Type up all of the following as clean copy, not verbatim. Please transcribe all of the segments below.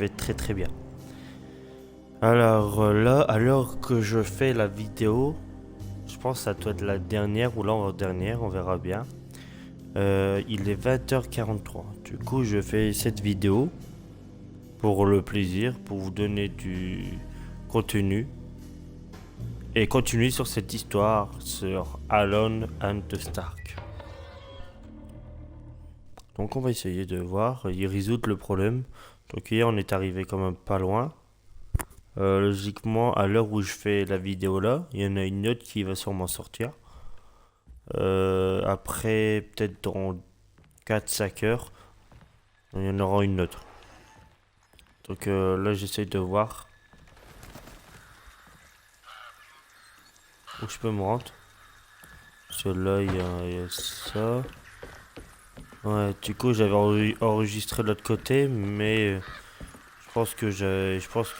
vais très très bien. Alors là, alors que je fais la vidéo, je pense que ça doit être la dernière ou l'avant-dernière, on verra bien. Il est 20h43. Du coup, je fais cette vidéo pour le plaisir, pour vous donner du contenu et continuer sur cette histoire sur Alone and the Stark. Donc on va essayer de voir, y résoudre le problème. Donc hier on est arrivé quand même pas loin. Logiquement, à l'heure où je fais la vidéo là, il y en a une autre qui va sûrement sortir. Après, peut-être dans 4-5 heures, il y en aura une autre. Donc là, j'essaie de voir où je peux me rendre. Parce que là, il y a ça. Ouais, du coup, j'avais enregistré de l'autre côté, mais je pense que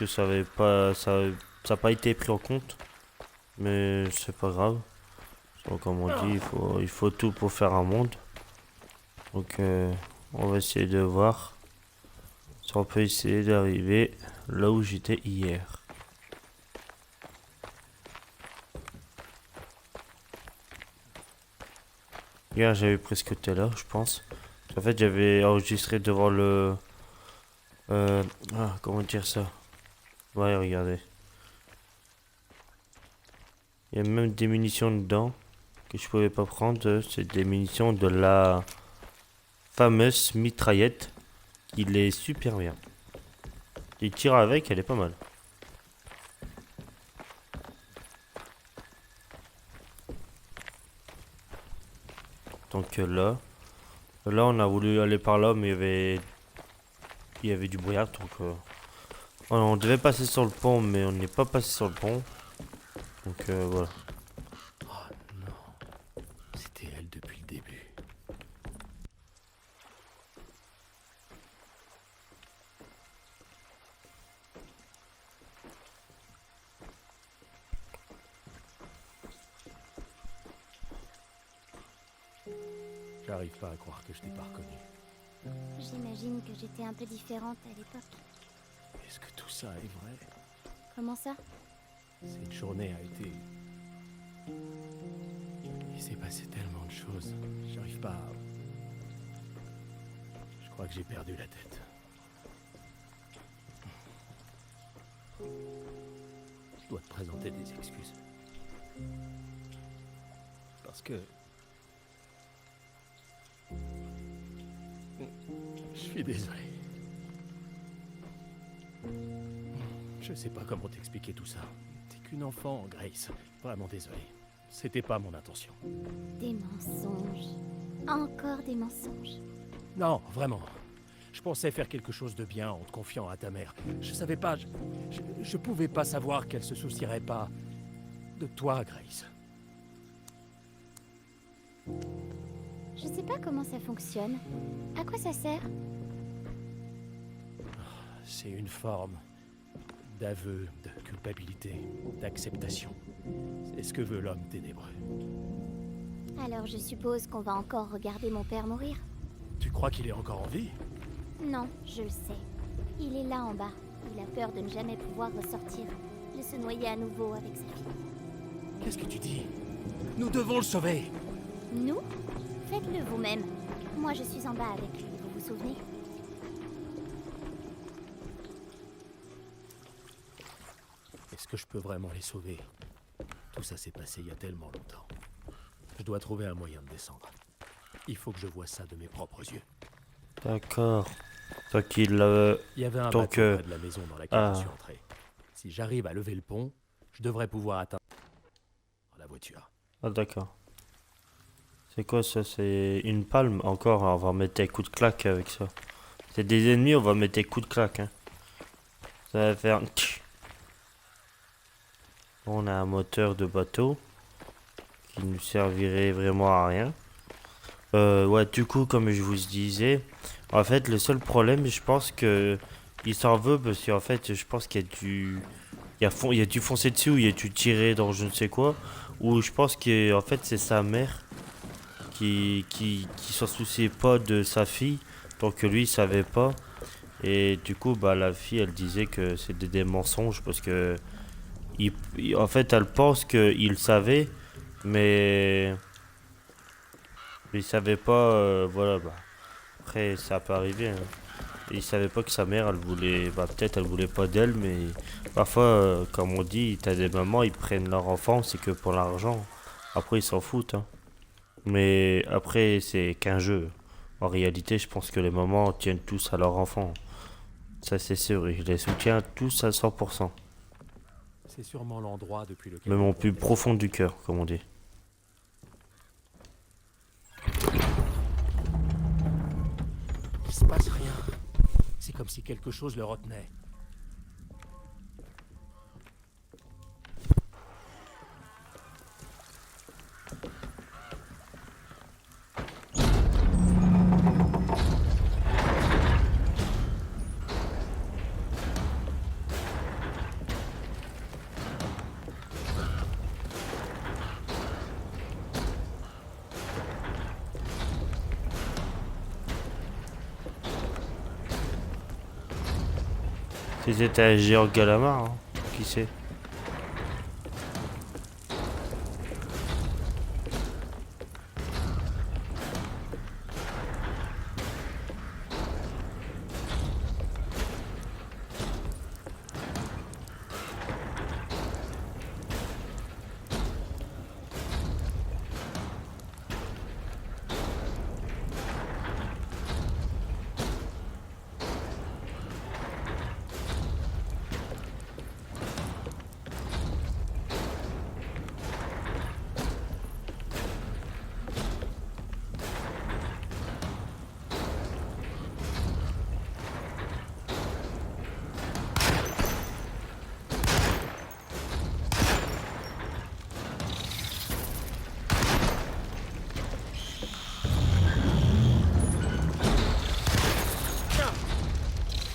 ça a pas été pris en compte. Mais c'est pas grave. Donc, comme on dit, il faut tout pour faire un monde. Donc, on va essayer de voir si on peut essayer d'arriver là où j'étais hier. Hier, j'avais presque été là, je pense. En fait, j'avais enregistré devant le... comment dire ça? Ouais, regardez. Il y a même des munitions dedans que je pouvais pas prendre. C'est des munitions de la fameuse mitraillette. Il est super bien. Il tire avec, elle est pas mal. Donc là on a voulu aller par là, mais il y avait du brouillard. Donc on devait passer sur le pont, mais on n'est pas passé sur le pont. Donc voilà. Oh non, c'était elle depuis le début. J'arrive pas à croire que je t'ai pas reconnu. J'imagine que j'étais un peu différente à l'époque. Est-ce que tout ça est vrai? Comment ça? Cette journée a été... Il s'est passé tellement de choses. J'arrive pas à... Je crois que j'ai perdu la tête. Je dois te présenter des excuses. Parce que... Je suis désolé. Je sais pas comment t'expliquer tout ça. T'es qu'une enfant, Grace. Vraiment désolé. C'était pas mon intention. Des mensonges. Encore des mensonges. Non, vraiment. Je pensais faire quelque chose de bien en te confiant à ta mère. Je savais pas... Je pouvais pas savoir qu'elle se soucierait pas de toi, Grace. Je sais pas comment ça fonctionne. À quoi ça sert? C'est une forme d'aveu, de culpabilité, d'acceptation. C'est ce que veut l'homme ténébreux. Alors je suppose qu'on va encore regarder mon père mourir? Tu crois qu'il est encore en vie? Non, je le sais. Il est là en bas. Il a peur de ne jamais pouvoir ressortir. De se noyer à nouveau avec sa fille. Qu'est-ce que tu dis? Nous devons le sauver! Nous? Faites-le vous-même. Moi je suis en bas avec lui, vous vous souvenez? Est-ce que je peux vraiment les sauver? Tout ça s'est passé il y a tellement longtemps. Je dois trouver un moyen de descendre. Il faut que je voie ça de mes propres yeux. D'accord. Donc Il y avait un donc, bateau près de la maison dans laquelle ah. je suis entré. Si j'arrive à lever le pont, je devrais pouvoir atteindre la voiture. Ah d'accord. C'est quoi ça? C'est une palme encore? On va mettre des coups de claque avec ça. C'est des ennemis, on va mettre des coups de claque. Hein. Ça va faire... On a un moteur de bateau qui nous servirait vraiment à rien. Ouais, du coup, comme je vous disais, en fait, le seul problème, je pense que il s'en veut parce qu'en fait, je pense qu'il y a il y a dû foncer dessus ou il y a dû tirer dans je ne sais quoi. Ou je pense que en fait, c'est sa mère qui s'en souciait pas de sa fille, donc lui, il savait pas. Et du coup, bah, la fille, elle disait que c'était des mensonges parce que, en fait, elle pense qu'il savait, mais il savait pas, voilà, bah, après, ça peut arriver, hein. Il savait pas que sa mère, elle voulait, bah, peut-être elle voulait pas d'elle, mais parfois, comme on dit, t'as des mamans, ils prennent leur enfant, c'est que pour l'argent. Après, ils s'en foutent, hein. Mais après, c'est qu'un jeu. En réalité, je pense que les mamans tiennent tous à leur enfant. Ça, c'est sûr, et je les soutiens tous à 100%. C'est sûrement l'endroit depuis lequel Même ils au vont plus venir. profond du cœur, comme on dit. Il se passe rien. C'est comme si quelque chose le retenait. C'était un géant Galamar, hein. Qui sait?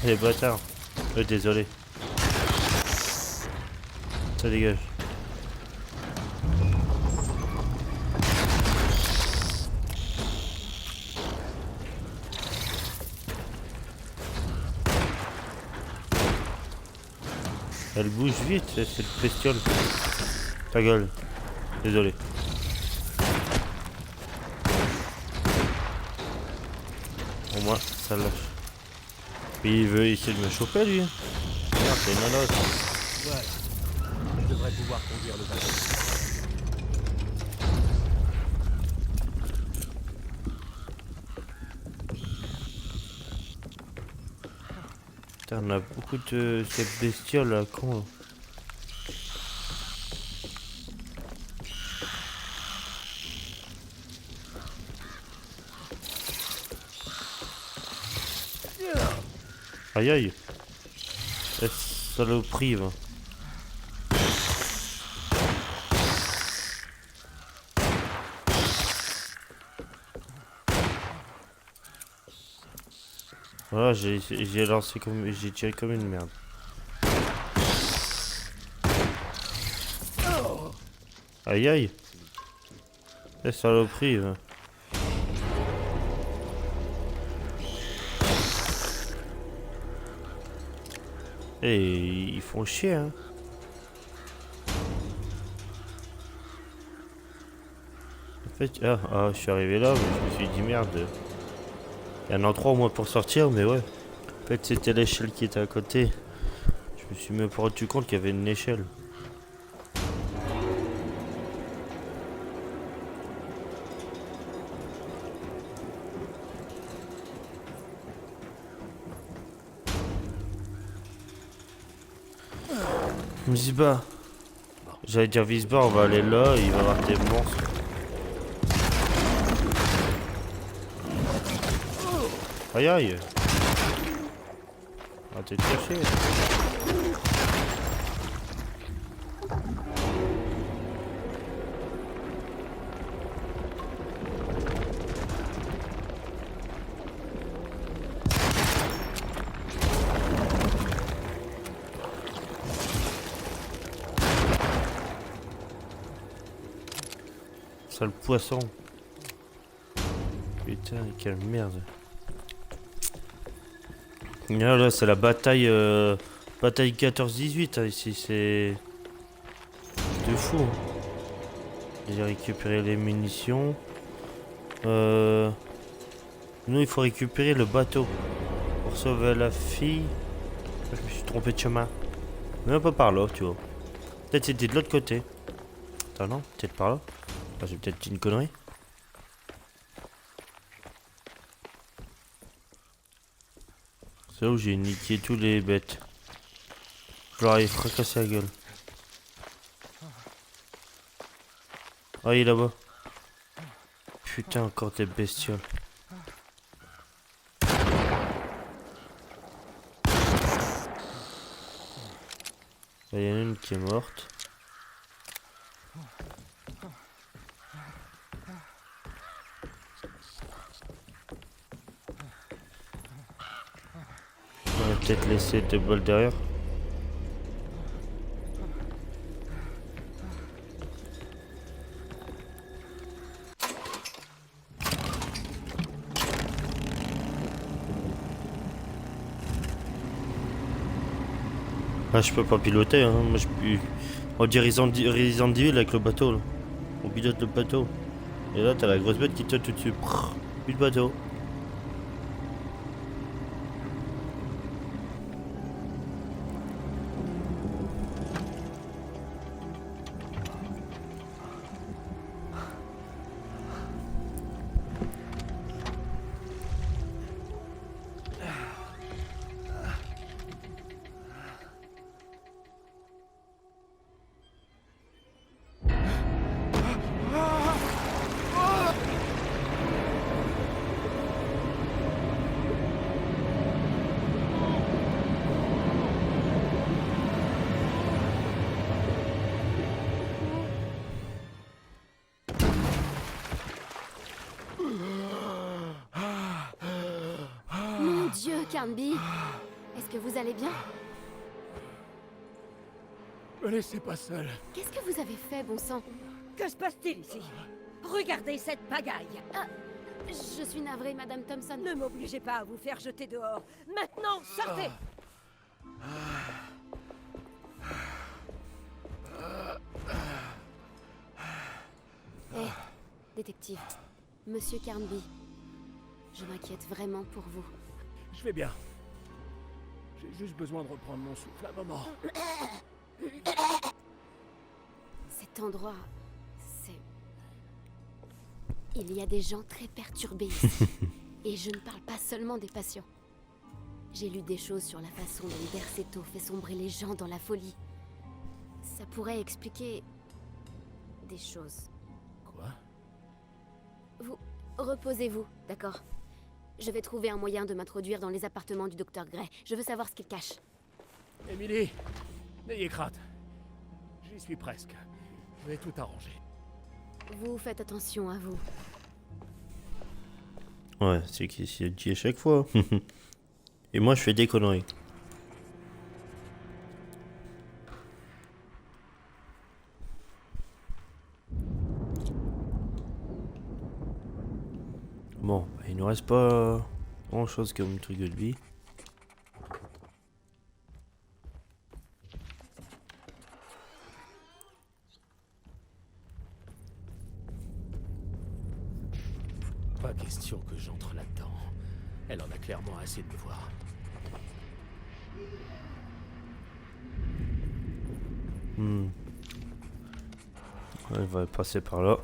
Les bâtards. Désolé. Ça dégage. Elle bouge vite, cette bestiole. Ta gueule. Désolé. Au moins, ça lâche. Et il veut essayer de me choper, lui. Merde, c'est une nanote. Voilà. Je devrais pouvoir conduire le bateau. Putain, on a beaucoup de cette bestiole là, con. Aïe aïe. La saloperie, va. Voilà, j'ai lancé comme. J'ai tiré comme une merde. Aïe aïe. La saloperie, va. Et ils font chier, hein. En fait, je suis arrivé là, mais je me suis dit merde. Il y en a trois au moins pour sortir, mais ouais. En fait, c'était l'échelle qui était à côté. Je me suis même pas rendu compte qu'il y avait une échelle. Visba. J'allais dire Visba, on va aller là, il va y avoir des monstres. Aïe aïe. Ah, t'es caché. Sale poisson. Putain, quelle merde. Là, c'est la bataille, bataille 14-18 hein, ici, c'est de fou. Hein. J'ai récupéré les munitions. Nous, il faut récupérer le bateau pour sauver la fille. Je me suis trompé de chemin. Mais un peu par là, tu vois. Peut-être c'était de l'autre côté. Attends, non, peut-être par là. Ah, j'ai peut-être dit une connerie. C'est là où j'ai niqué tous les bêtes. Je leur ai fracassé la gueule. Ah, il est là-bas. Putain, encore des bestioles. Il y en a une qui est morte. On va peut-être laisser deux balles derrière. Ah, je peux pas piloter, hein. Moi, je peux. On dirait Resident Evil avec le bateau, là. On pilote le bateau. Et là, t'as la grosse bête qui te tout dessus. Plus de bateau. Mon Dieu, Carnby! Est-ce que vous allez bien? Me laissez pas seul. Qu'est-ce que vous avez fait, bon sang? Que se passe-t-il ici? Regardez cette pagaille! Je suis navrée, Madame Thompson. Ne m'obligez pas à vous faire jeter dehors. Maintenant, sortez! Hé, détective. Monsieur Carnby. Je m'inquiète vraiment pour vous. Je vais bien. J'ai juste besoin de reprendre mon souffle un moment. Cet endroit, c'est... Il y a des gens très perturbés ici. Et je ne parle pas seulement des patients. J'ai lu des choses sur la façon dont Derceto fait sombrer les gens dans la folie. Ça pourrait expliquer... des choses. Quoi? Vous... reposez-vous, d'accord? Je vais trouver un moyen de m'introduire dans les appartements du docteur Gray. Je veux savoir ce qu'il cache. Émilie, n'ayez crainte. J'y suis presque. Je vais tout arranger. Vous faites attention à vous. Ouais, c'est qui s'y dit à chaque fois. Et moi, je fais des conneries. Bon, il nous reste pas grand chose comme truc de vie. Pas question que j'entre là-dedans. Elle en a clairement assez de me voir. Elle va passer par là.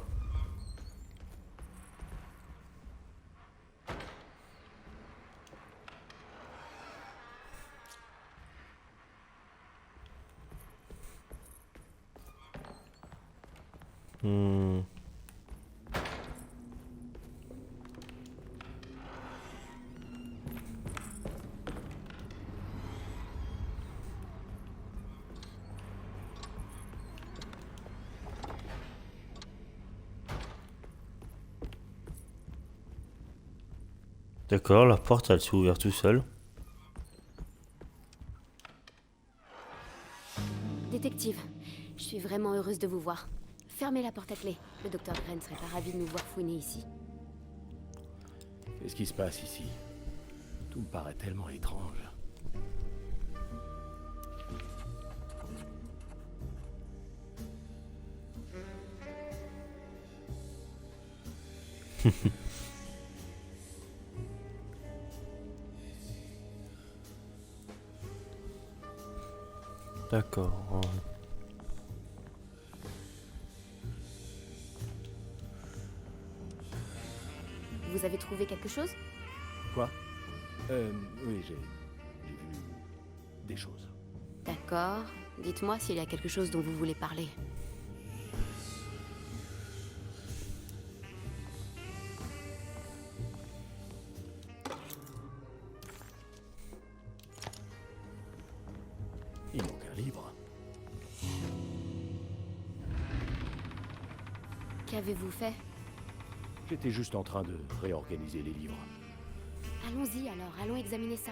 D'accord, la porte elle s'est ouverte tout seul. Détective, je suis vraiment heureuse de vous voir. Fermez la porte à clé. Le docteur Gray ne serait pas ravi de nous voir fouiner ici. Qu'est-ce qui se passe ici? Tout me paraît tellement étrange. D'accord. Vous avez trouvé quelque chose? Quoi? Oui, j'ai vu des choses. D'accord. Dites-moi s'il y a quelque chose dont vous voulez parler. Il manque un livre. Qu'avez-vous fait? J'étais juste en train de réorganiser les livres. Allons-y alors, allons examiner ça.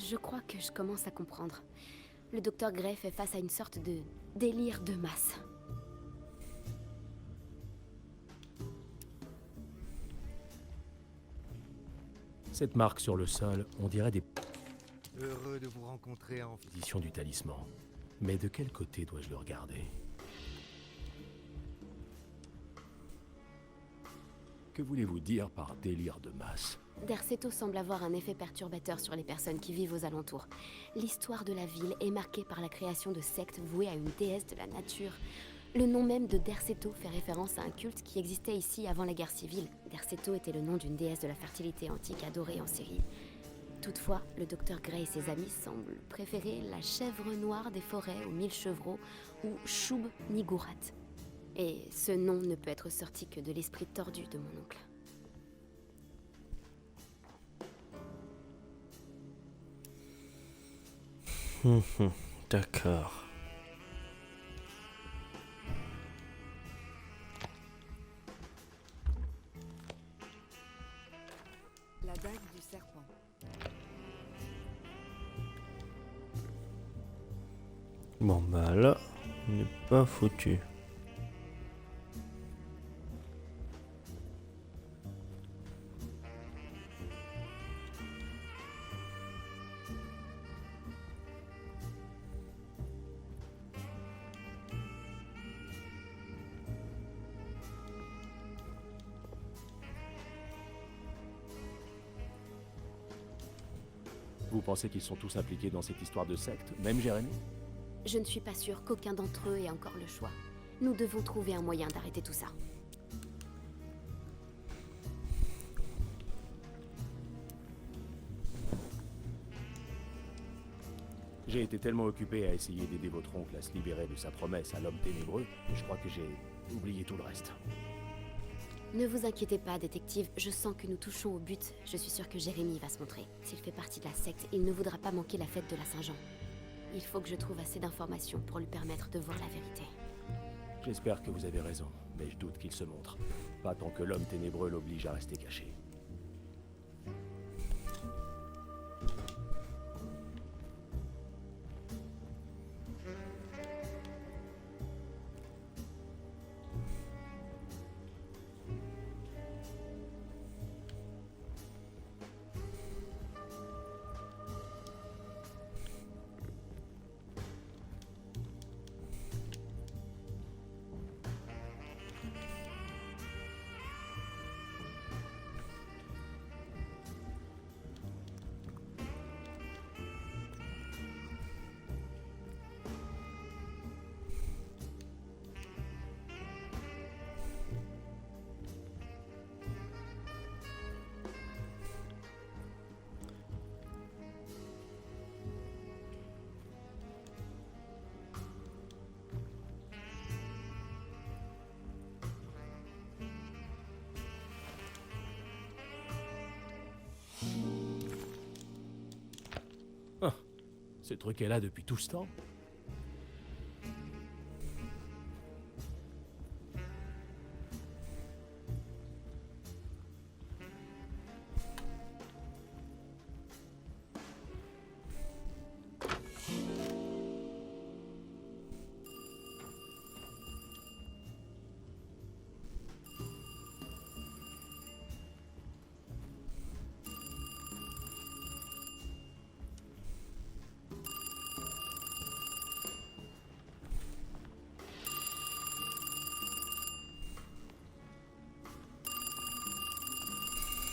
Je crois que je commence à comprendre. Le docteur Gray fait face à une sorte de délire de masse. Cette marque sur le sol, on dirait des Heureux de vous rencontrer en... éditions du talisman. Mais de quel côté dois-je le regarder? Que voulez-vous dire par délire de masse? Derceto semble avoir un effet perturbateur sur les personnes qui vivent aux alentours. L'histoire de la ville est marquée par la création de sectes vouées à une déesse de la nature. Le nom même de Derceto fait référence à un culte qui existait ici avant la guerre civile. Derceto était le nom d'une déesse de la fertilité antique adorée en Syrie. Toutefois, le docteur Gray et ses amis semblent préférer la chèvre noire des forêts aux 1000 chevreaux ou Shub Nigurat. Et ce nom ne peut être sorti que de l'esprit tordu de mon oncle. D'accord. La dague du serpent. Bon bah là, on n'est pas foutu. Vous pensez qu'ils sont tous impliqués dans cette histoire de secte, même Jérémy? Je ne suis pas sûre qu'aucun d'entre eux ait encore le choix. Nous devons trouver un moyen d'arrêter tout ça. J'ai été tellement occupé à essayer d'aider votre oncle à se libérer de sa promesse à l'homme ténébreux, que je crois que j'ai oublié tout le reste. Ne vous inquiétez pas, détective, je sens que nous touchons au but. Je suis sûre que Jérémy va se montrer. S'il fait partie de la secte, il ne voudra pas manquer la fête de la Saint-Jean. Il faut que je trouve assez d'informations pour lui permettre de voir la vérité. J'espère que vous avez raison, mais je doute qu'il se montre. Pas tant que l'homme ténébreux l'oblige à rester caché. Ce truc est là depuis tout ce temps?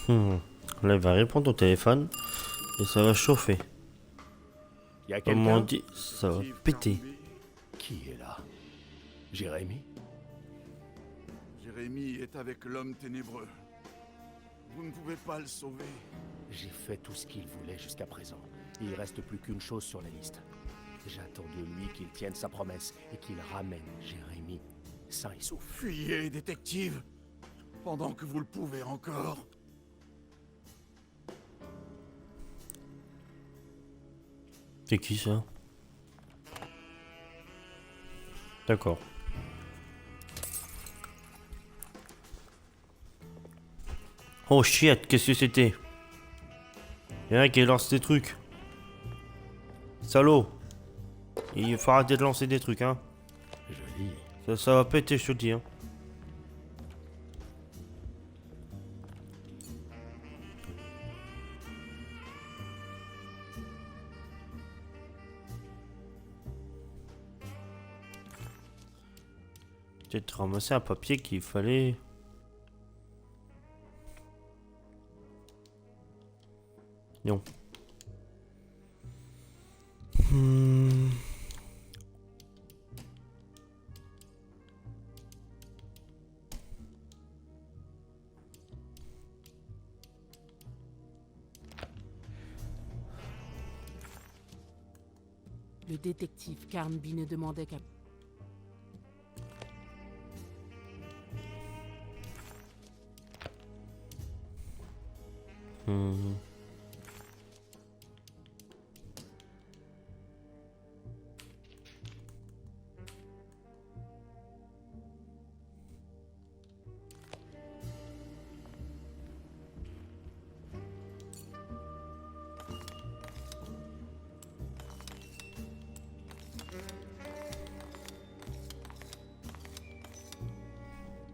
Hmm. Là, il va répondre au téléphone et ça va chauffer. Y a Comme on quelqu'un? dit, ça va péter. Qui est là? Jérémy? Jérémy est avec l'homme ténébreux. Vous ne pouvez pas le sauver. J'ai fait tout ce qu'il voulait jusqu'à présent. Il reste plus qu'une chose sur la liste. J'attends de lui qu'il tienne sa promesse et qu'il ramène Jérémy sain et sauf. Fuyez, détective, pendant que vous le pouvez encore. C'est qui ça? D'accord. Oh shit, qu'est-ce que c'était? Y'a un qui lance des trucs. Salaud. Il faut arrêter de lancer des trucs, hein. Joli. Ça va péter, je te le dis, hein. Peut-être ramasser un papier qu'il fallait. Non. Hmm. Le détective Carnby ne demandait qu'à... Hmm.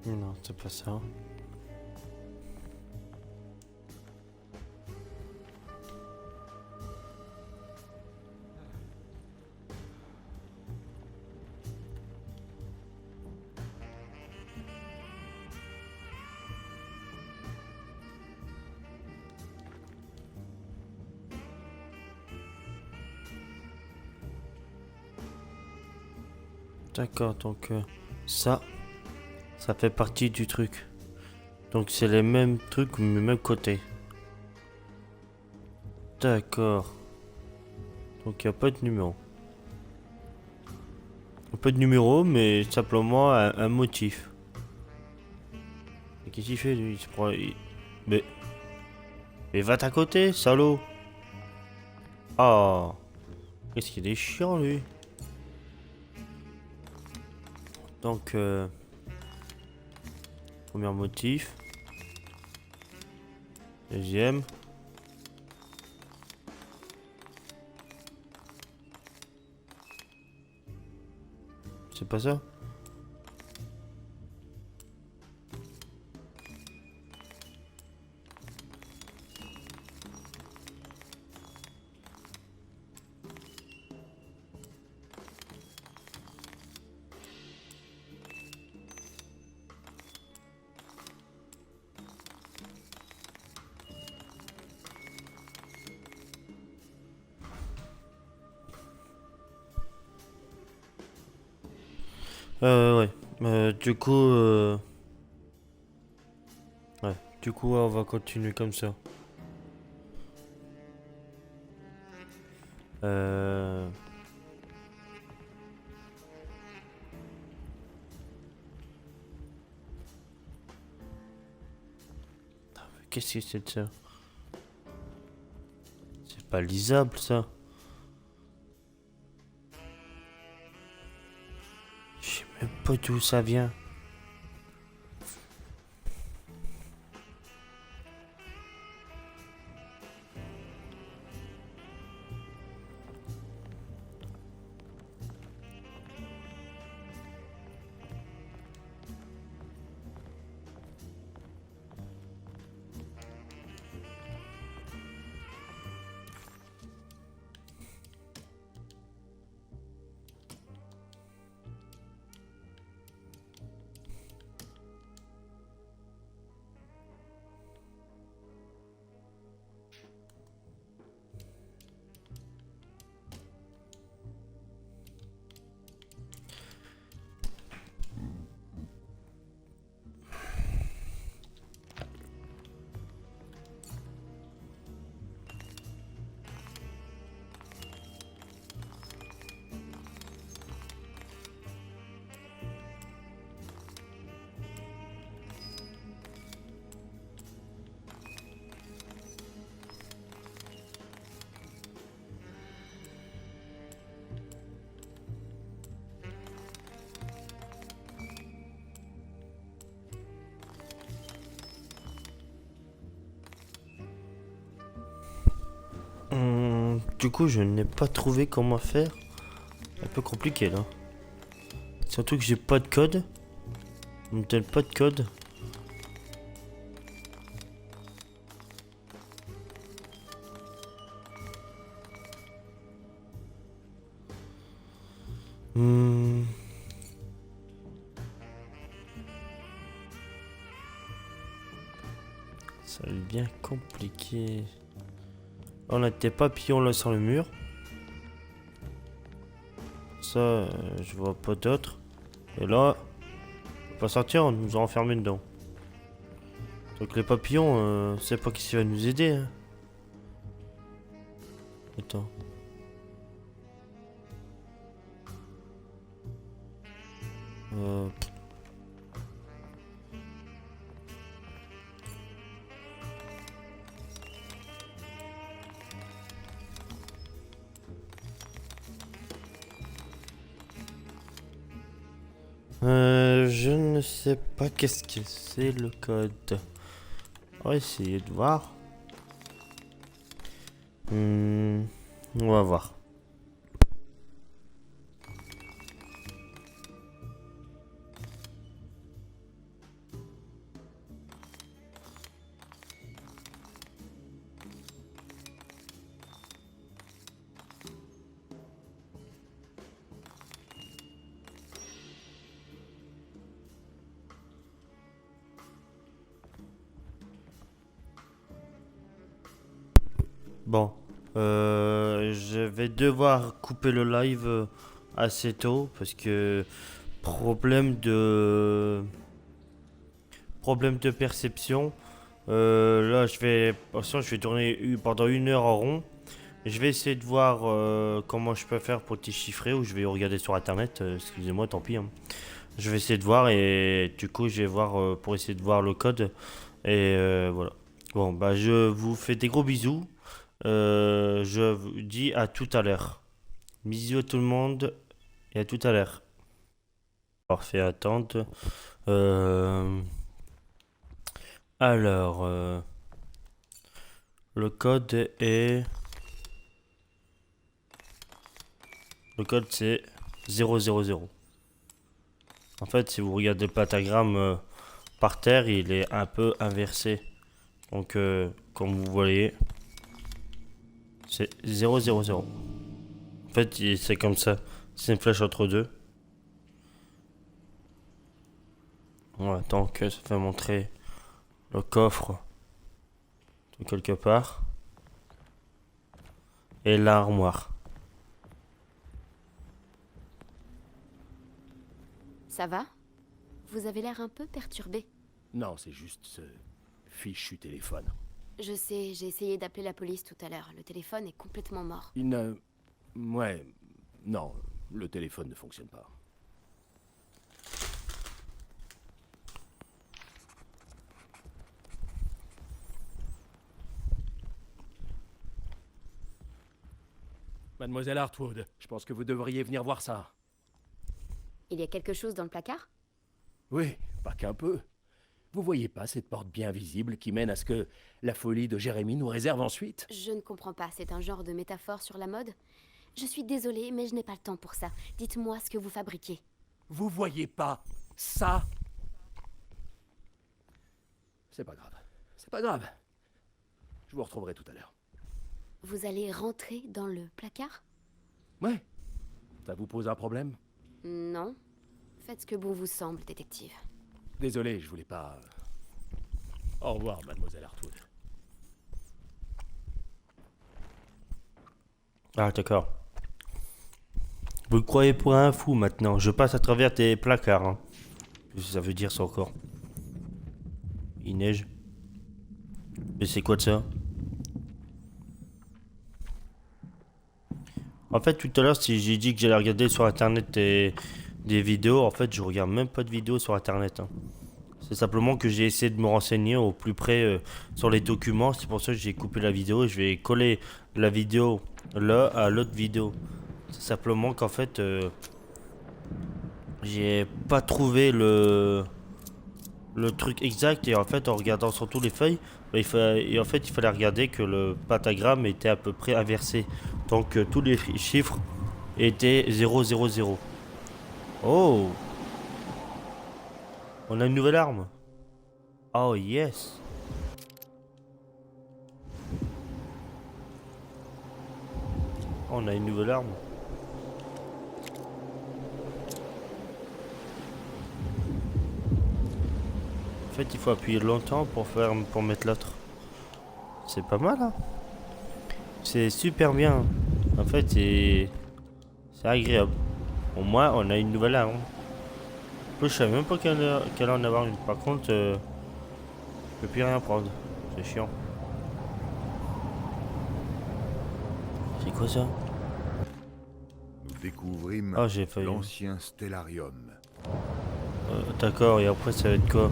Non, c'est pas ça. D'accord, donc ça fait partie du truc. Donc c'est les mêmes trucs mais même côté. D'accord. Donc il n'y a pas de numéro. Pas de numéro mais simplement un motif. Et qu'est-ce qu'il fait lui? Il se prend... Mais va à côté, salaud. Ah. Qu'est-ce qu'il est chiant lui. Donc premier motif. Deuxième. C'est pas ça? Ouais. Du coup, ouais. Du coup, on va continuer comme ça. Euh... Qu'est-ce que c'est de ça? C'est pas lisable, ça. Je sais même pas d'où ça vient. du coup, je n'ai pas trouvé comment faire. Un peu compliqué là. Surtout que j'ai pas de code. On me donne pas de code. Hmm. Ça va être bien compliqué. On a des papillons là sur le mur. Ça, je vois pas d'autres. Et là, on va pas sortir, on nous a enfermés dedans. Donc les papillons, c'est pas qui va nous aider. Hein. Attends. Euh... je ne sais pas qu'est-ce que c'est le code. On va essayer de voir. On va voir. Bon, je vais devoir couper le live assez tôt parce que problème de perception. Là, je vais tourner pendant 1 heure en rond. Je vais essayer de voir comment je peux faire pour déchiffrer ou je vais regarder sur internet. Excusez-moi, tant pis. Hein. Je vais essayer de voir et du coup, je vais voir pour essayer de voir le code. Et voilà. Bon, bah, je vous fais des gros bisous. Je vous dis à tout à l'heure. Bisous à tout le monde et à tout à l'heure. Parfait, attendre. Alors, le code est... Le code c'est 000. En fait, si vous regardez le pentagramme par terre, il est un peu inversé. Donc, comme vous voyez... C'est 000. En fait, c'est comme ça. C'est une flèche entre deux. Voilà, tant que ça fait montrer le coffre de quelque part. Et l'armoire. Ça va? Vous avez l'air un peu perturbé. Non, c'est juste ce fichu téléphone. Je sais, j'ai essayé d'appeler la police tout à l'heure. Le téléphone est complètement mort. Il ne... Ouais... Non, le téléphone ne fonctionne pas. Mademoiselle Hartwood, je pense que vous devriez venir voir ça. Il y a quelque chose dans le placard? Oui, pas qu'un peu. Vous voyez pas cette porte bien visible qui mène à ce que la folie de Jérémie nous réserve ensuite? Je ne comprends pas, c'est un genre de métaphore sur la mode? Je suis désolée, mais je n'ai pas le temps pour ça. Dites-moi ce que vous fabriquez. Vous voyez pas ça? C'est pas grave. C'est pas grave. Je vous retrouverai tout à l'heure. Vous allez rentrer dans le placard? Ouais. Ça vous pose un problème? Non. Faites ce que bon vous semble, détective. Désolé, je voulais pas... Au revoir, mademoiselle Hartwood. Ah, d'accord. Vous le croyez pour un fou maintenant. Je passe à travers tes placards. Hein. Qu'est-ce que ça veut dire ça encore? Il neige. Mais c'est quoi de ça? En fait, tout à l'heure, si j'ai dit que j'allais regarder sur internet des vidéos, en fait, je regarde même pas de vidéos sur internet. Hein. C'est simplement que j'ai essayé de me renseigner au plus près sur les documents. C'est pour ça que j'ai coupé la vidéo et je vais coller la vidéo là à l'autre vidéo. C'est simplement qu'en fait, j'ai pas trouvé le truc exact et en fait en regardant surtout les feuilles, bah, et en fait il fallait regarder que le pentagramme était à peu près inversé. Donc tous les chiffres étaient 0, 0, 0. Oh! On a une nouvelle arme. Oh yes! On a une nouvelle arme. En fait, il faut appuyer longtemps pour mettre l'autre. C'est pas mal, hein? C'est super bien. En fait, c'est agréable. Au moins, on a une nouvelle arme. En plus, je savais même pas qu'elle en avoir une. Par contre, je peux plus rien prendre. C'est chiant. C'est quoi ça? Nous découvrîmes Ah, j'ai failli. l'ancien stellarium. D'accord, et après, ça va être quoi?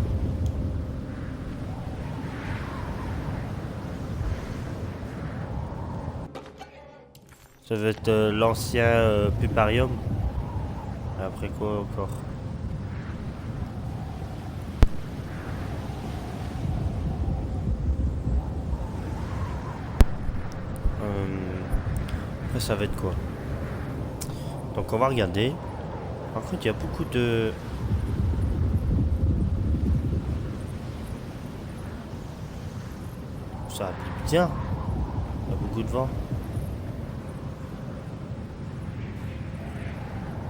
Ça va être l'ancien puparium. Et après quoi encore? Après ça va être quoi? Donc on va regarder. Par contre il y a beaucoup de... Ça applique bien. Il y a beaucoup de vent.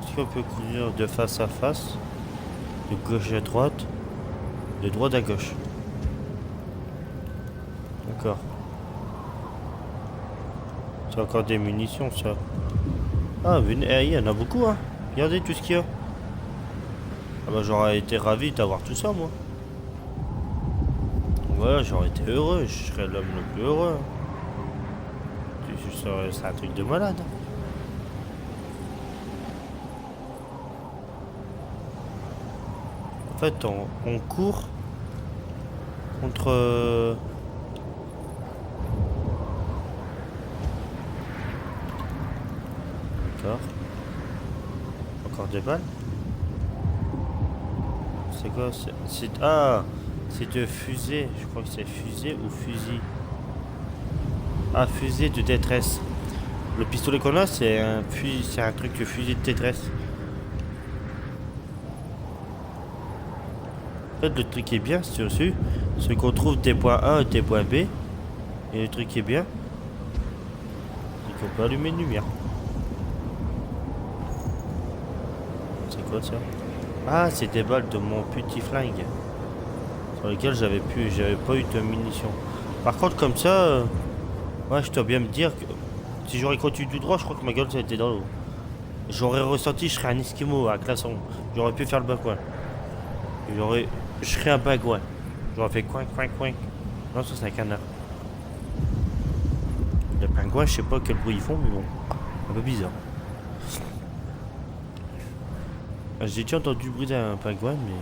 Est-ce qu'on peut courir de face à face, de gauche à droite, de droite à gauche? D'accord. C'est encore des munitions ça. Ah, il y en a beaucoup, hein. Regardez tout ce qu'il y a. Ah bah j'aurais été ravi d'avoir tout ça moi. Ouais, j'aurais été heureux, je serais l'homme le plus heureux. C'est un truc de malade. En fait, on court contre... D'accord. Encore des balles. C'est quoi? Ah, c'est de fusée. Je crois que c'est fusée ou fusil. Ah, fusée de détresse. Le pistolet qu'on a, c'est un truc de fusil de détresse. En fait, le truc qui est bien, c'est aussi, c'est qu'on trouve tes points A et tes points B. Et le truc qui est bien, c'est qu'on peut allumer une lumière. C'est quoi ça? Ah, c'est des balles de mon petit flingue. Sur lesquelles j'avais pas eu de munitions. Par contre, comme ça, ouais, je dois bien me dire que si j'aurais continué tout droit, je crois que ma gueule, ça a été dans l'eau. J'aurais ressenti, je serais un esquimau à Classon. J'aurais pu faire le bagouin. Je serais un bagouin. J'aurais fait coin, coin, coin. Non, ça c'est un canard. Les pingouins, je sais pas quel bruit ils font, mais bon. Un peu bizarre. J'ai déjà entendu le bruit d'un pingouin, mais...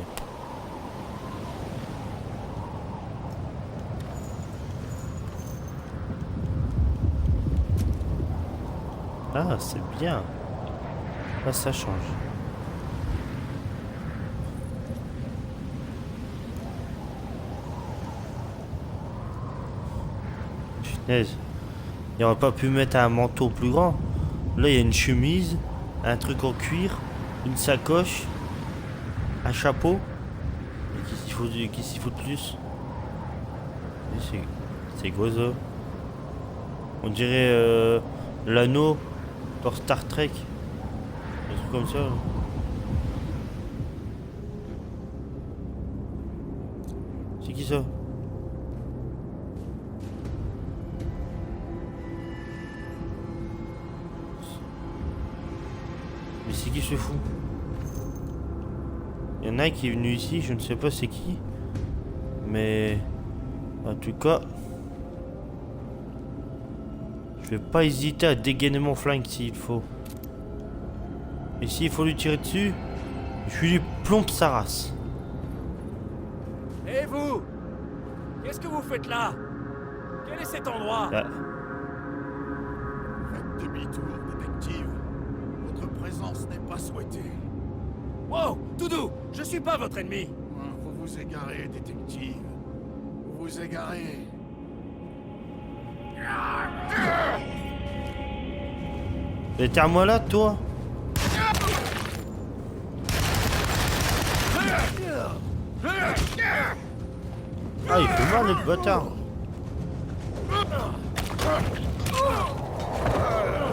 Ah, c'est bien. Là, ça change. Punaise. Il aurait pas pu mettre un manteau plus grand. Là, il y a une chemise, un truc en cuir, une sacoche, un chapeau. Et qu'est-ce qu'il faut de plus? C'est quoi ça? On dirait l'anneau dans Star Trek. Un truc comme ça. Là. C'est qui ça? Mais c'est qui ce fou? Il y en a un qui est venu ici, je ne sais pas c'est qui. Mais... En tout cas... Je vais pas hésiter à dégainer mon flingue s'il faut. Et s'il faut lui tirer dessus, je lui plombe sa race. Et vous? Qu'est-ce que vous faites là? Quel est cet endroit? Ah. Faites demi-tour, détective. Votre présence n'est pas souhaitée. Wow, Doudou, je suis pas votre ennemi. Vous vous égarez, détective. Vous vous égarez. Mais t'es à moi là, toi? Ah, il fait mal, le bâtard.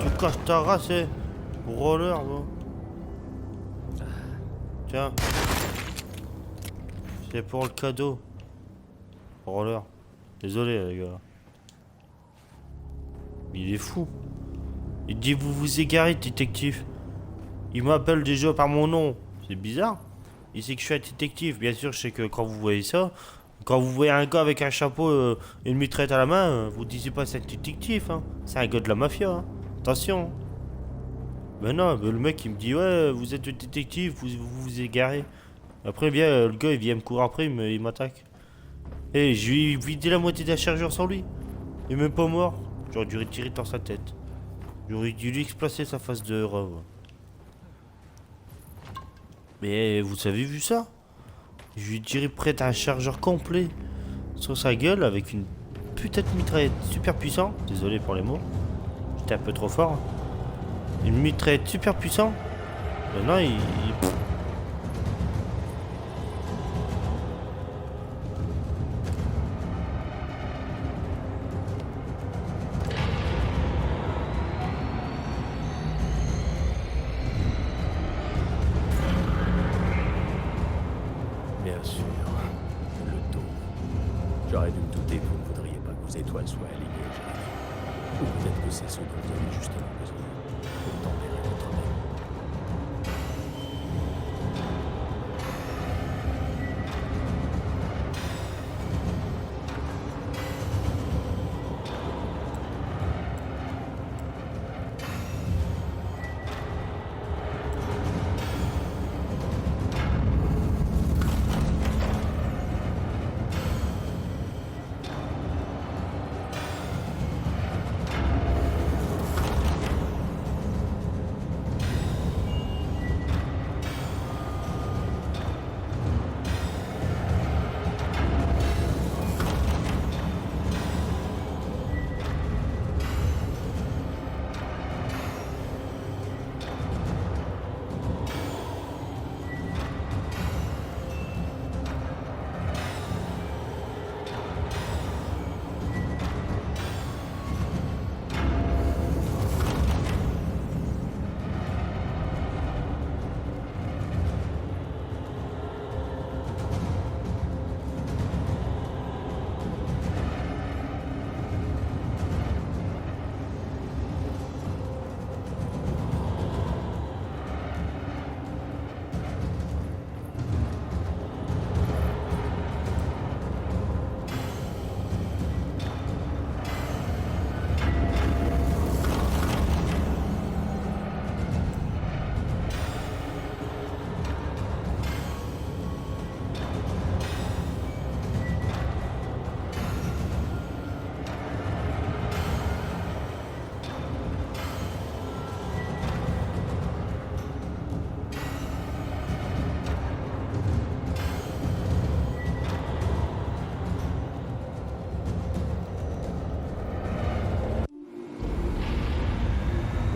Tu casses ta race, eh. Roller, bon. Tiens. C'est pour le cadeau. Roller. Désolé, les gars. Il est fou. Il dit vous vous égarez, détective. Il m'appelle déjà par mon nom. C'est bizarre. Il sait que je suis un détective. Bien sûr, je sais que quand vous voyez ça, quand vous voyez un gars avec un chapeau et une mitraillette à la main, vous disiez pas c'est un détective. Hein. C'est un gars de la mafia. Hein. Attention. Ben non, le mec il me dit ouais, vous êtes le détective, vous égarez. Après bien, le gars il vient me courir après, il m'attaque. Et je lui ai vidé la moitié de la chargeur sur lui. Il est même pas mort. J'aurais dû tirer dans sa tête. J'aurais dû lui exploser sa face de rêve. Mais vous avez vu ça? Je lui ai tiré près d'un chargeur complet sur sa gueule avec une putain de mitraillette super puissante. Désolé pour les mots. J'étais un peu trop fort. Une mitraillette super puissante. Maintenant il... Bien sûr. Le dos. J'aurais dû me douter que vous ne voudriez pas que vos étoiles soient alignées, Jérémy. Ou peut-être que c'est ce dont vous avez justement besoin. Pour tempérer votre même.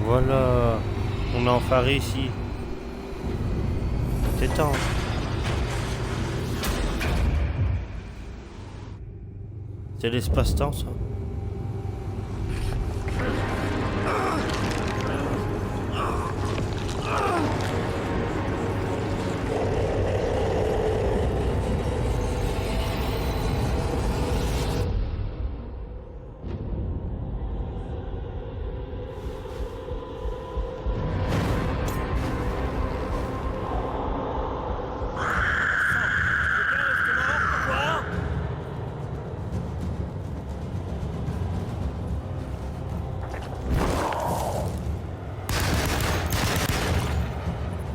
Voilà. On a enfin réussi. C'est temps. C'est l'espace-temps, ça.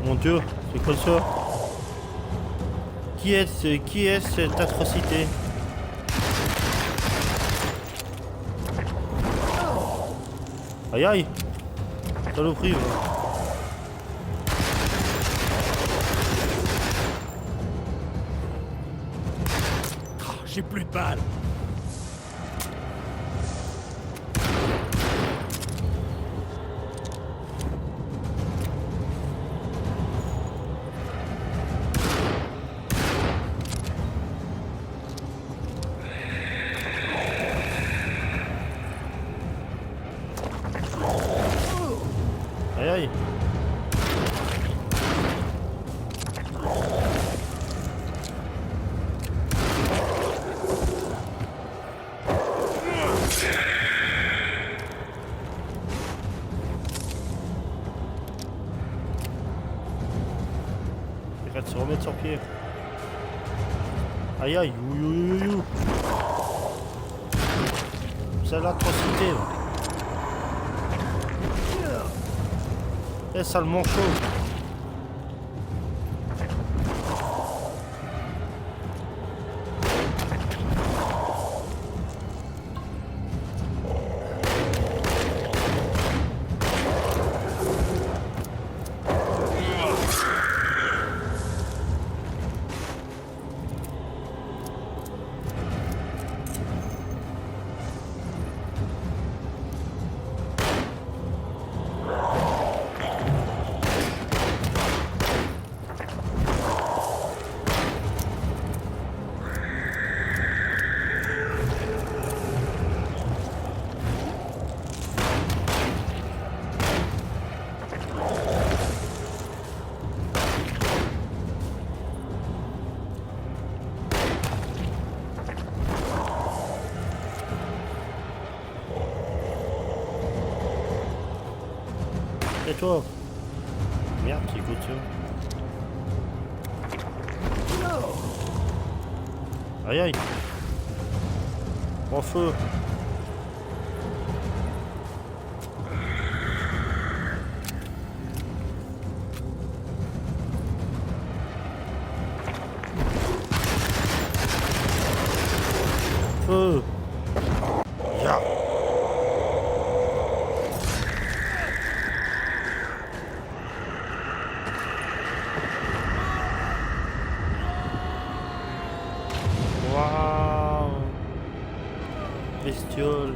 Mon Dieu, c'est quoi ça? Qui est cette atrocité? Aïe aïe! Saloperie, va. j'ai plus de balles. Aïe aïe. Il va se remettre sur pied. Aïe aïe. Ouh, ouh, ouh, ouh. C'est l'atrocité. Eh, sale manchot. Et toi? Merde, qui écoute ça. Aïe aïe. En feu. Feu. Ya. Waouh. Bestiole.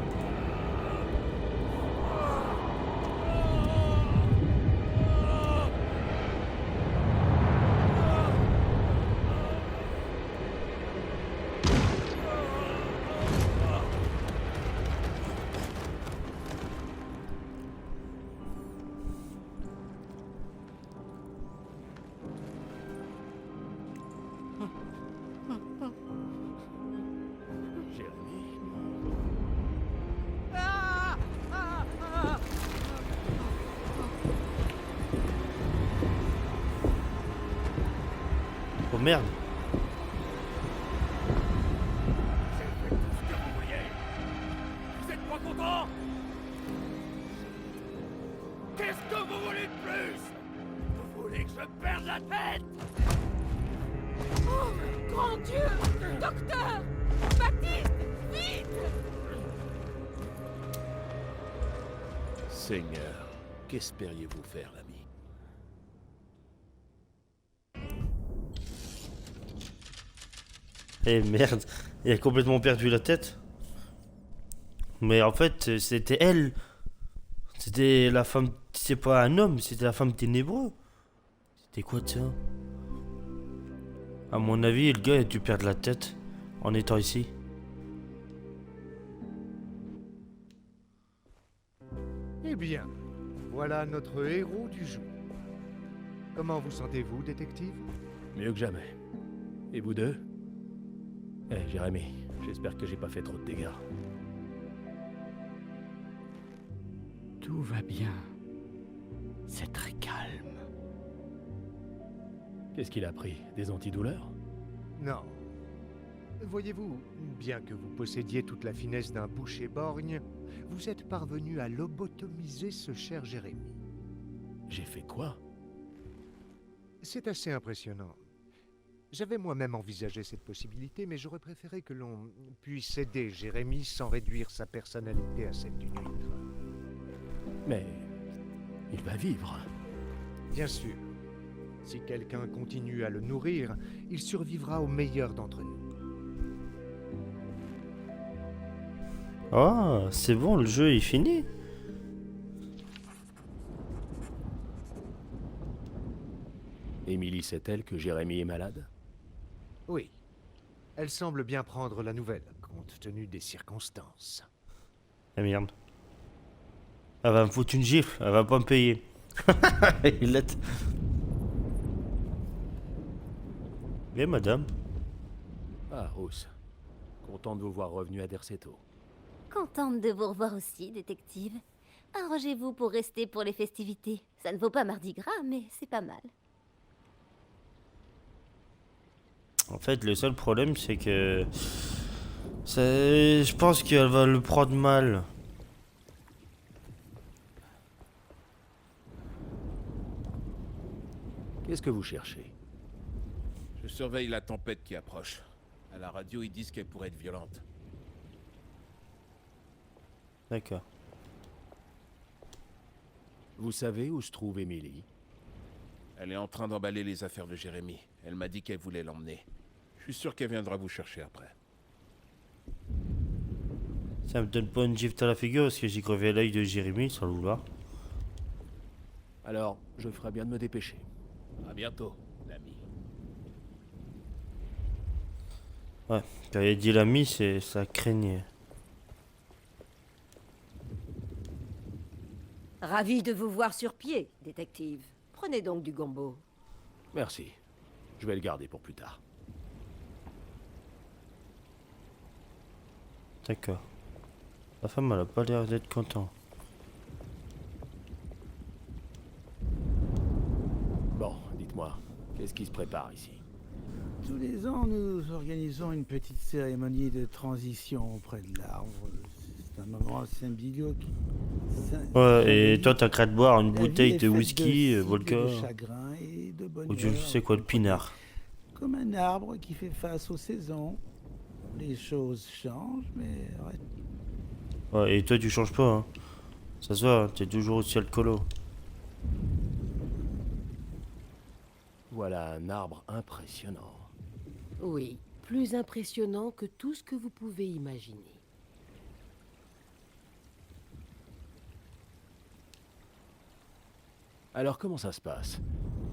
Jérémy. Oh merde. J'ai fait tout ce que vous vouliez. Vous êtes pas content? Qu'est-ce que vous voulez de plus? Vous voulez que je perde la tête? Oh, grand Dieu! Docteur! Baptiste! Vite! Seigneur, qu'espériez-vous faire, l'ami? Eh merde, il a complètement perdu la tête. Mais en fait, c'était elle. C'était la femme, c'est pas un homme, c'était la femme ténébreux. C'était quoi de ça? À mon avis, le gars a dû perdre la tête en étant ici. Eh bien, voilà notre héros du jour. Comment vous sentez-vous, détective? Mieux que jamais. Et vous deux? Eh, Jérémy, j'espère que j'ai pas fait trop de dégâts. Tout va bien. C'est très calme. Qu'est-ce qu'il a pris? Des antidouleurs? Non. Voyez-vous, bien que vous possédiez toute la finesse d'un boucher borgne, vous êtes parvenu à lobotomiser ce cher Jérémy. J'ai fait quoi? C'est assez impressionnant. J'avais moi-même envisagé cette possibilité, mais j'aurais préféré que l'on puisse aider Jérémy sans réduire sa personnalité à celle d'une huître. Mais... il va vivre. Bien sûr. Si quelqu'un continue à le nourrir, il survivra au meilleur d'entre nous. Ah, c'est bon, le jeu est fini. Émilie sait-elle que Jérémy est malade? Oui. Elle semble bien prendre la nouvelle, compte tenu des circonstances. Ah merde. Elle va me foutre une gifle, elle va pas me payer. Il est... Bien, madame. Ah, Ruth. Content de vous voir revenu à Derceto. Contente de vous revoir aussi, détective. Arrangez-vous pour rester pour les festivités. Ça ne vaut pas Mardi Gras, mais c'est pas mal. En fait, le seul problème, c'est que... Je pense qu'elle va le prendre mal. Qu'est-ce que vous cherchez? Je surveille la tempête qui approche. À la radio, ils disent qu'elle pourrait être violente. D'accord. Vous savez où se trouve Émilie? Elle est en train d'emballer les affaires de Jérémy. Elle m'a dit qu'elle voulait l'emmener. Je suis sûr qu'elle viendra vous chercher après. Ça me donne pas une gifle à la figure parce que j'ai crevé l'œil de Jérémy sans le vouloir. Alors, je ferai bien de me dépêcher. À bientôt, l'ami. Ouais, quand il a dit l'ami, ça craignait. Ravi de vous voir sur pied, détective. Prenez donc du gombo. Merci. Je vais le garder pour plus tard. D'accord. La femme, elle a pas l'air d'être contente. Bon, dites-moi, qu'est-ce qui se prépare ici? Tous les ans, nous organisons une petite cérémonie de transition auprès de l'arbre. C'est un moment symbiotique. Ouais, et toi, t'as qu'à te boire une La vie bouteille est de faite whisky, cycles vodka, de chagrin et de bonheur. ou je sais quoi, de pinard. Comme un arbre qui fait face aux saisons. Les choses changent, mais restent. Ouais, et toi, tu changes pas, hein. Ça se voit, t'es toujours aussi alcoolo. Voilà un arbre impressionnant. Oui, plus impressionnant que tout ce que vous pouvez imaginer. Alors comment ça se passe?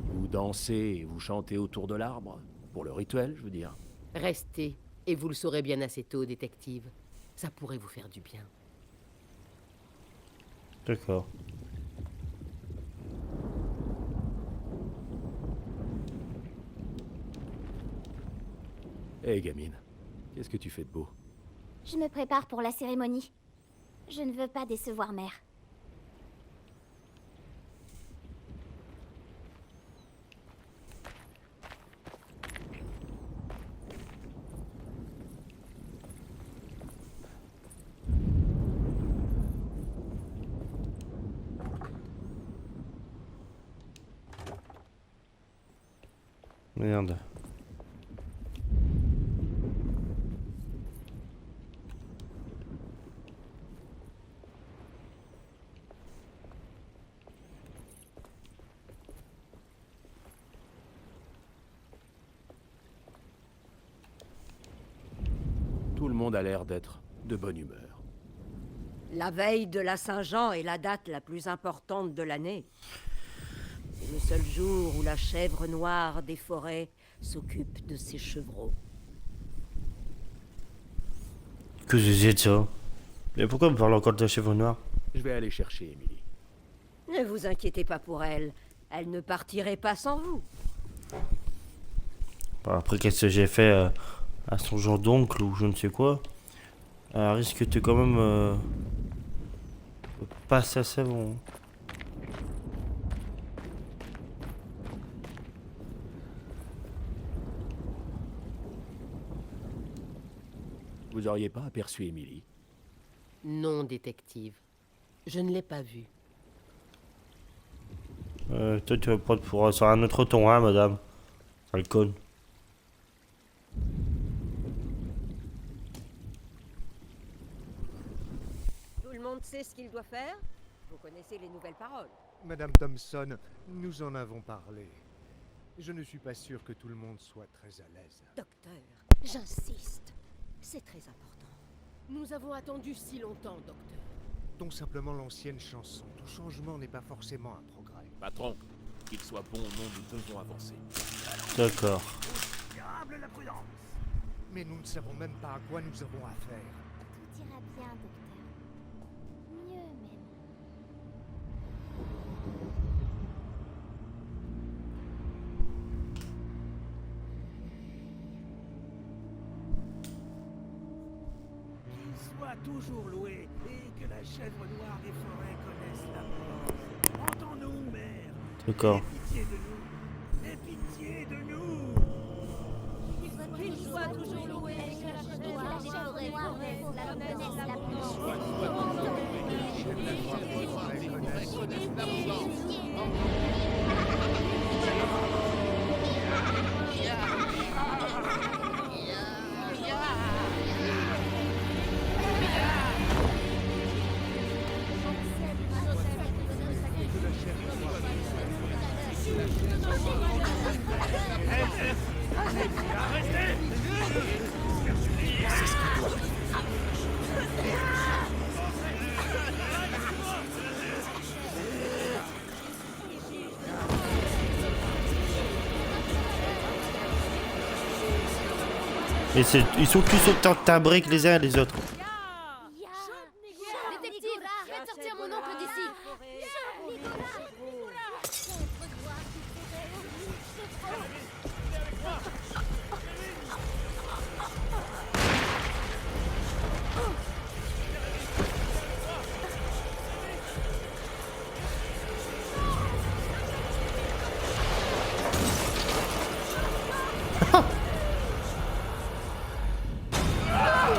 Vous dansez et vous chantez autour de l'arbre? Pour le rituel, je veux dire. Restez, et vous le saurez bien assez tôt, détective. Ça pourrait vous faire du bien. D'accord. Hé, gamine, qu'est-ce que tu fais de beau? Je me prépare pour la cérémonie. Je ne veux pas décevoir mère. Merde. Tout le monde a l'air d'être de bonne humeur. La veille de la Saint-Jean est la date la plus importante de l'année. C'est le seul jour où la chèvre noire des forêts s'occupe de ses chevreaux. Que c'est ça? Mais pourquoi me parle encore de la chèvre noire? Je vais aller chercher Émilie. Ne vous inquiétez pas pour elle. Elle ne partirait pas sans vous. Bah, après, qu'est-ce que j'ai fait à son genre d'oncle ou je ne sais quoi? Elle risque de quand même passer à savon. Vous auriez pas aperçu Émilie? Non, détective. Je ne l'ai pas vue. Toi, tu vas prendre pour sur un autre ton, hein, madame? Sale conne. Tout le monde sait ce qu'il doit faire? Vous connaissez les nouvelles paroles. Madame Thompson, nous en avons parlé. Je ne suis pas sûr que tout le monde soit très à l'aise. Docteur, j'insiste. C'est très important. Nous avons attendu si longtemps, docteur. Donc simplement l'ancienne chanson. Tout changement n'est pas forcément un progrès. Patron, qu'il soit bon ou non, nous devons avancer. D'accord. Mais nous ne savons même pas à quoi nous avons affaire. Tout ira bien, docteur. Mieux même. Sois toujours loué et que la chèvre noire des forêts connaisse la mort. Entends-nous, mère. D'accord. Aie pitié de nous. Aie pitié de nous. Qu'il soit toujours loué, que la chèvre noire connaisse la Mais ils sont tous autant timbrés que les uns et les autres. Détective, faites sortir mon oncle d'ici.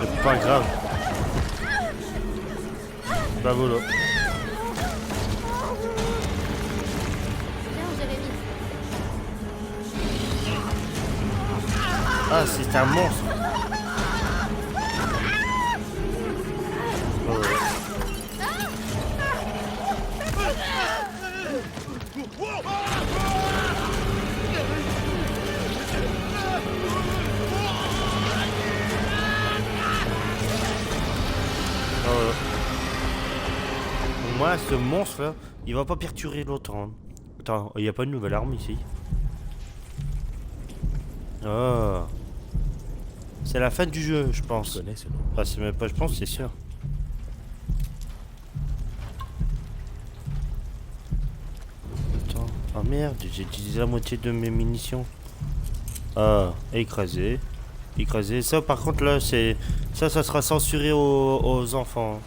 C'est pas grave. Bah voilà. Viens, Jérémy. Ah, c'est un monstre. Oh, ouais. Moi, ce monstre là, il va pas perturber l'autre. Hein. Attends, il n'y a pas une nouvelle arme ici. Oh. C'est la fin du jeu, je pense. Je connais ce nom. Enfin, c'est même pas, je pense, c'est sûr. Attends. Oh merde, j'ai utilisé la moitié de mes munitions. Ah, écrasé. Écrasé. Ça, par contre, là, c'est. Ça sera censuré aux enfants.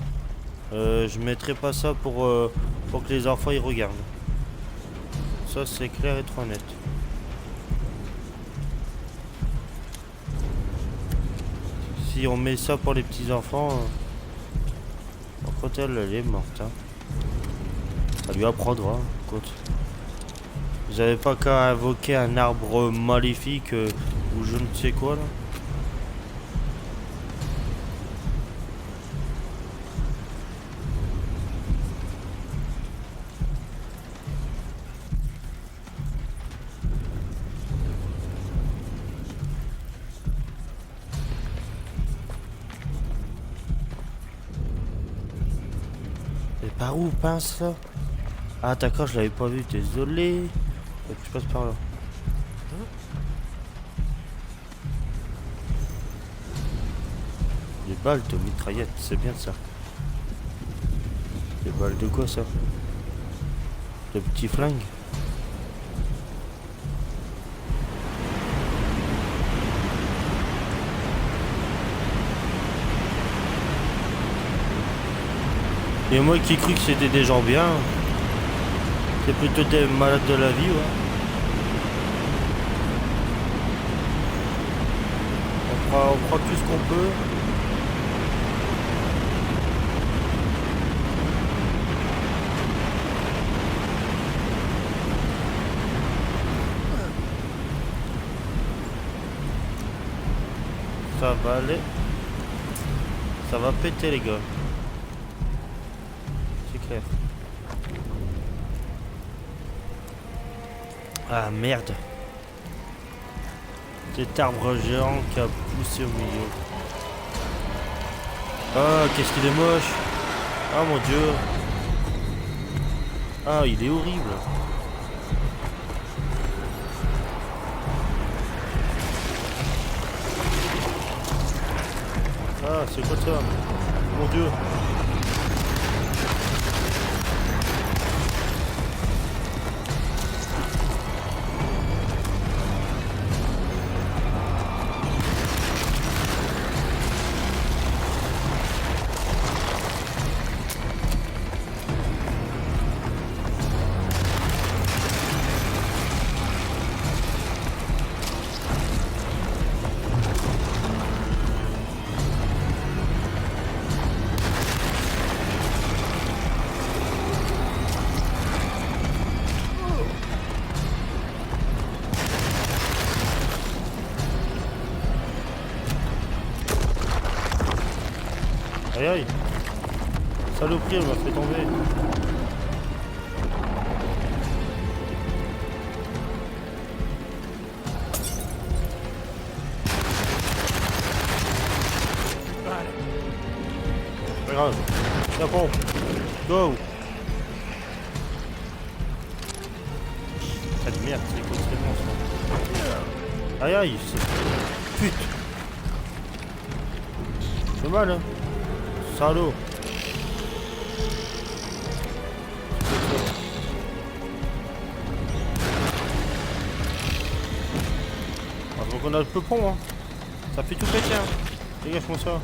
Je mettrai pas ça pour que les enfants y regardent. Ça, c'est clair et trop net. Si on met ça pour les petits enfants, par contre, elle est morte. Hein. Ça lui apprendra. Écoute. Vous avez pas qu'à invoquer un arbre maléfique ou je ne sais quoi là. Et par où pince là? Ah d'accord, je l'avais pas vu, désolé. Faut que je passe par là. Des balles de mitraillette, c'est bien ça. Des balles de quoi ça? De petits flingues? Et moi qui cru que c'était des gens bien. C'est plutôt des malades de la vie, ouais. On prend tout ce qu'on peut. Ça va aller. Ça va péter les gars. C'est clair. Ah merde. Cet arbre géant qui a poussé au milieu. Ah, qu'est-ce qu'il est moche. Ah mon dieu. Ah, il est horrible. Ah, c'est quoi ça? Mon dieu. Aïe aïe. Saloperie, elle m'a fait tomber. Pas grave. La pompe. Go. Ah de merde, c'est quoi c'est bon ça. Aïe aïe, c'est... Pute. C'est mal hein. Salaud. Ah, donc on a le peupon hein. Ça fait tout péter hein. Dégage-moi ça.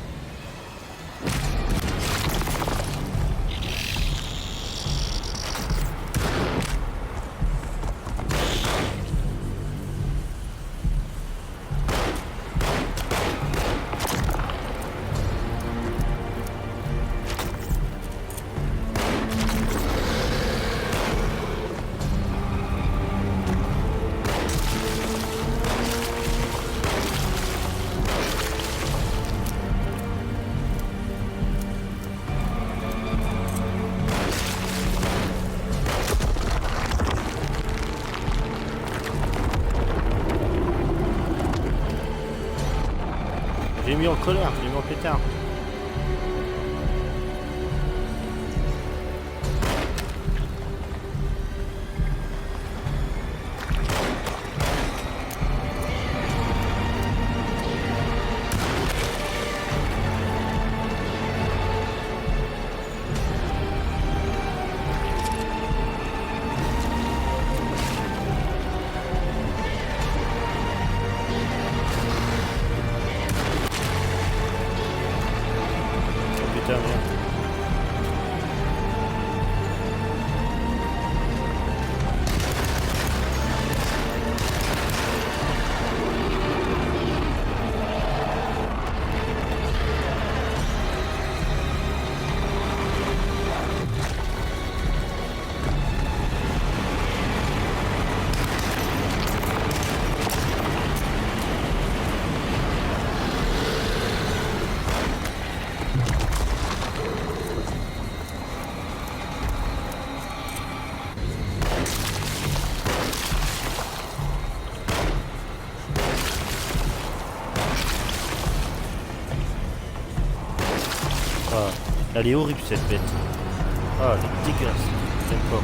J'ai mis en colère, j'ai mis en pétard. Putain, merde. Ah, elle est horrible cette bête. Ah, elle est dégueulasse. J'aime pas.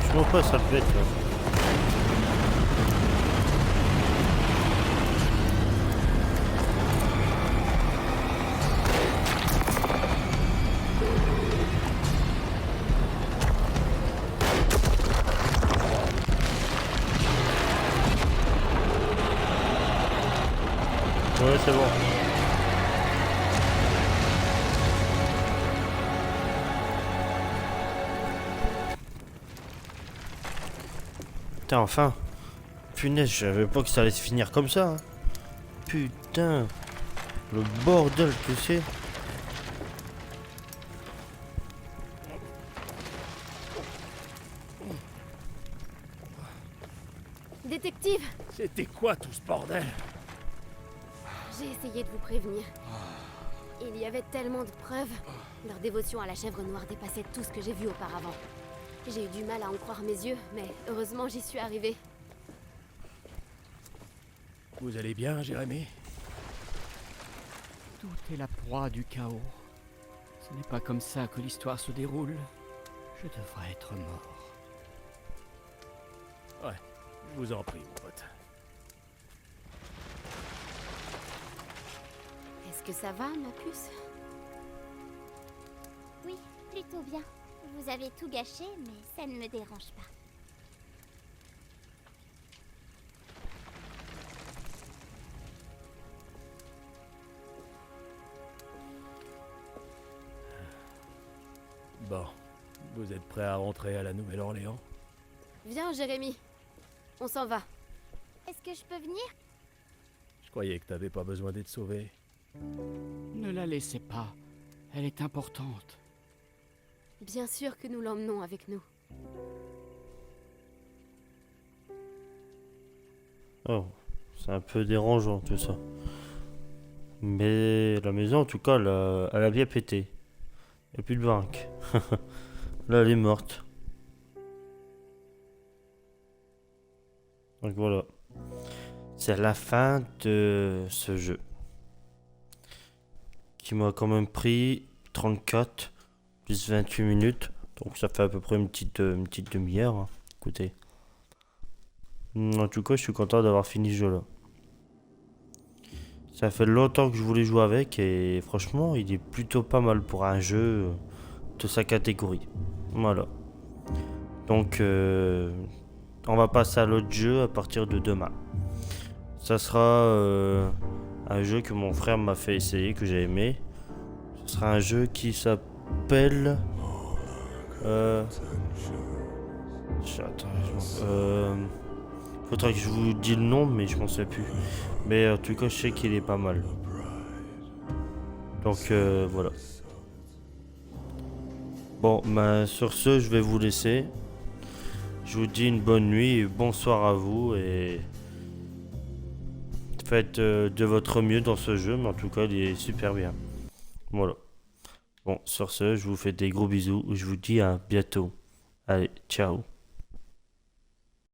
Je vois pas cette bête là. Ouais, c'est bon. Putain, enfin. Punaise, je savais pas que ça allait se finir comme ça. Hein. Putain. Le bordel que c'est. Détective, C'était quoi tout ce bordel? j'ai essayé de vous prévenir. Il y avait tellement de preuves. Leur dévotion à la chèvre noire dépassait tout ce que j'ai vu auparavant. J'ai eu du mal à en croire mes yeux, mais heureusement j'y suis arrivée. Vous allez bien, Jérémy? Tout est la proie du chaos. Ce n'est pas comme ça que l'histoire se déroule. Je devrais être mort. Ouais, je vous en prie, mon pote. Est-ce que ça va, ma puce? Oui, plutôt bien. Vous avez tout gâché, mais ça ne me dérange pas. Bon, vous êtes prêts à rentrer à la Nouvelle-Orléans? Viens, Jérémy. On s'en va. Est-ce que je peux venir? Je croyais que t'avais pas besoin d'être sauvé. Ne la laissez pas. Elle est importante. Bien sûr que nous l'emmenons avec nous. Oh, c'est un peu dérangeant tout ça. Mais la maison, en tout cas, elle a bien pété. Il n'y a plus de banque. Là, elle est morte. Donc voilà. C'est la fin de ce jeu. Qui m'a quand même pris 34 plus 28 minutes. Donc ça fait à peu près une petite demi-heure. Hein. Écoutez. En tout cas, je suis content d'avoir fini ce jeu-là. Ça fait longtemps que je voulais jouer avec et franchement, il est plutôt pas mal pour un jeu de sa catégorie. Voilà. Donc, on va passer à l'autre jeu à partir de demain. Ça sera un jeu que mon frère m'a fait essayer, que j'ai aimé. Ce sera un jeu qui s'appelle... faudrait que je vous dise le nom, mais je m'en sais plus. Mais en tout cas, je sais qu'il est pas mal. Donc voilà. Bon, ben sur ce, je vais vous laisser. Je vous dis une bonne nuit et bonsoir à vous. Et faites de votre mieux dans ce jeu, mais en tout cas, il est super bien. Voilà. Bon, sur ce, je vous fais des gros bisous. Je vous dis à bientôt. Allez, ciao.